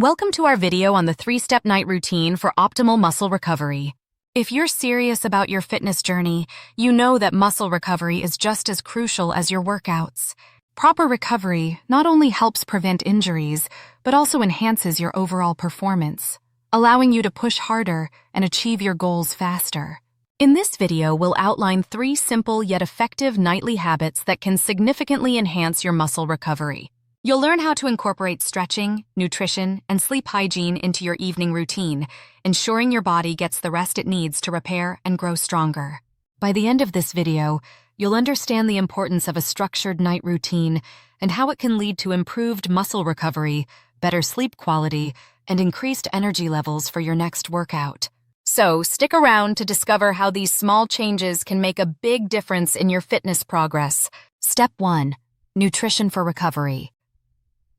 Welcome to our video on the 3-step night routine for optimal muscle recovery. If you're serious about your fitness journey, you know that muscle recovery is just as crucial as your workouts. Proper recovery not only helps prevent injuries, but also enhances your overall performance, allowing you to push harder and achieve your goals faster. In this video, we'll outline 3 simple yet effective nightly habits that can significantly enhance your muscle recovery. You'll learn how to incorporate stretching, nutrition, and sleep hygiene into your evening routine, ensuring your body gets the rest it needs to repair and grow stronger. By the end of this video, you'll understand the importance of a structured night routine and how it can lead to improved muscle recovery, better sleep quality, and increased energy levels for your next workout. So, stick around to discover how these small changes can make a big difference in your fitness progress. Step 1. Nutrition for recovery.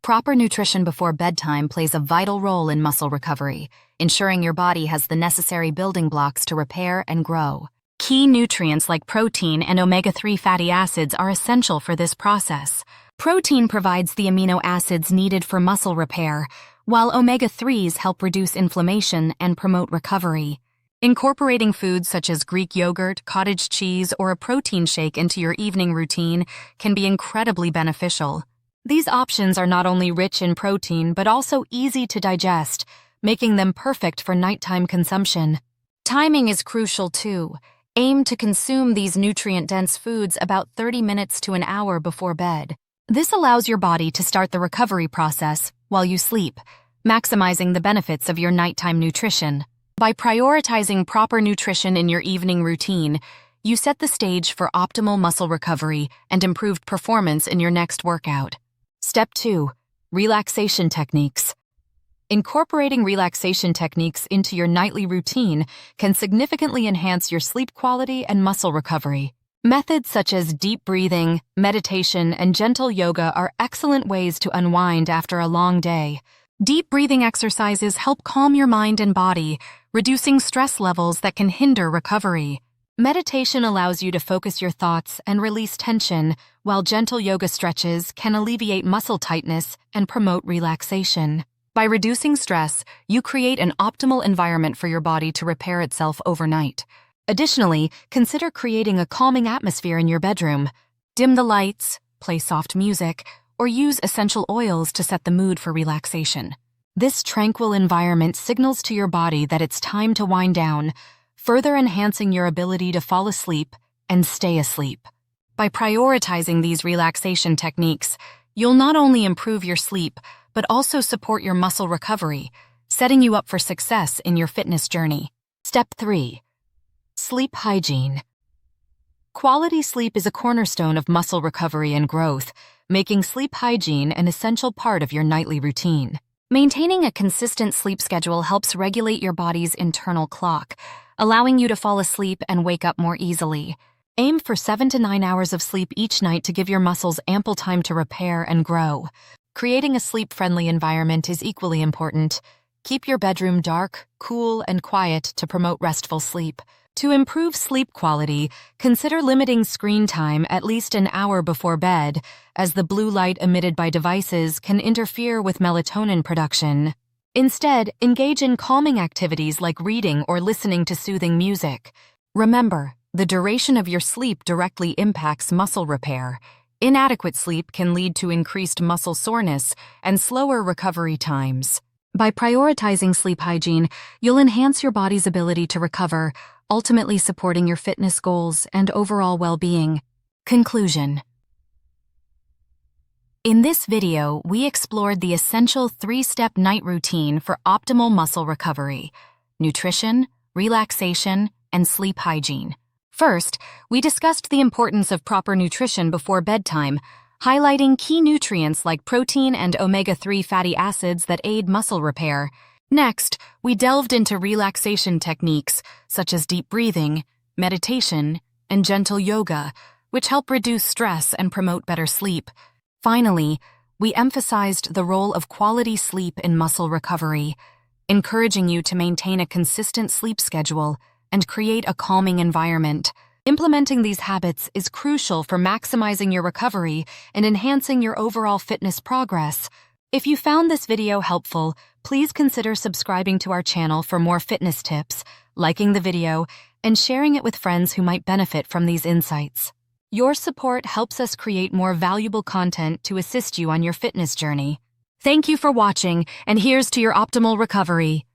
Proper nutrition before bedtime plays a vital role in muscle recovery, ensuring your body has the necessary building blocks to repair and grow. Key nutrients like protein and omega-3 fatty acids are essential for this process. Protein provides the amino acids needed for muscle repair, while omega-3s help reduce inflammation and promote recovery. Incorporating foods such as Greek yogurt, cottage cheese, or a protein shake into your evening routine can be incredibly beneficial. These options are not only rich in protein but also easy to digest, making them perfect for nighttime consumption. Timing is crucial too. Aim to consume these nutrient-dense foods about 30 minutes to an hour before bed. This allows your body to start the recovery process while you sleep, maximizing the benefits of your nighttime nutrition. By prioritizing proper nutrition in your evening routine, you set the stage for optimal muscle recovery and improved performance in your next workout. Step 2. Relaxation techniques. Incorporating relaxation techniques into your nightly routine can significantly enhance your sleep quality and muscle recovery. Methods such as deep breathing, meditation, and gentle yoga are excellent ways to unwind after a long day. Deep breathing exercises help calm your mind and body, reducing stress levels that can hinder recovery. Meditation allows you to focus your thoughts and release tension, while gentle yoga stretches can alleviate muscle tightness and promote relaxation. By reducing stress, you create an optimal environment for your body to repair itself overnight. Additionally, consider creating a calming atmosphere in your bedroom. Dim the lights, play soft music, or use essential oils to set the mood for relaxation. This tranquil environment signals to your body that it's time to wind down, further enhancing your ability to fall asleep and stay asleep. By prioritizing these relaxation techniques, you'll not only improve your sleep, but also support your muscle recovery, setting you up for success in your fitness journey. Step 3. Sleep hygiene. Quality sleep is a cornerstone of muscle recovery and growth, making sleep hygiene an essential part of your nightly routine. Maintaining a consistent sleep schedule helps regulate your body's internal clock, allowing you to fall asleep and wake up more easily. Aim for 7 to 9 hours of sleep each night to give your muscles ample time to repair and grow. Creating a sleep-friendly environment is equally important. Keep your bedroom dark, cool, and quiet to promote restful sleep. To improve sleep quality, consider limiting screen time at least an hour before bed, as the blue light emitted by devices can interfere with melatonin production. Instead, engage in calming activities like reading or listening to soothing music. Remember, the duration of your sleep directly impacts muscle repair. Inadequate sleep can lead to increased muscle soreness and slower recovery times. By prioritizing sleep hygiene, you'll enhance your body's ability to recover, ultimately supporting your fitness goals and overall well-being. Conclusion. In this video, we explored the essential 3-step night routine for optimal muscle recovery: nutrition, relaxation, and sleep hygiene. First, we discussed the importance of proper nutrition before bedtime, highlighting key nutrients like protein and omega-3 fatty acids that aid muscle repair. Next, we delved into relaxation techniques such as deep breathing, meditation, and gentle yoga, which help reduce stress and promote better sleep. Finally, we emphasized the role of quality sleep in muscle recovery, encouraging you to maintain a consistent sleep schedule and create a calming environment. Implementing these habits is crucial for maximizing your recovery and enhancing your overall fitness progress. If you found this video helpful, please consider subscribing to our channel for more fitness tips, liking the video, and sharing it with friends who might benefit from these insights. Your support helps us create more valuable content to assist you on your fitness journey. Thank you for watching, and here's to your optimal recovery.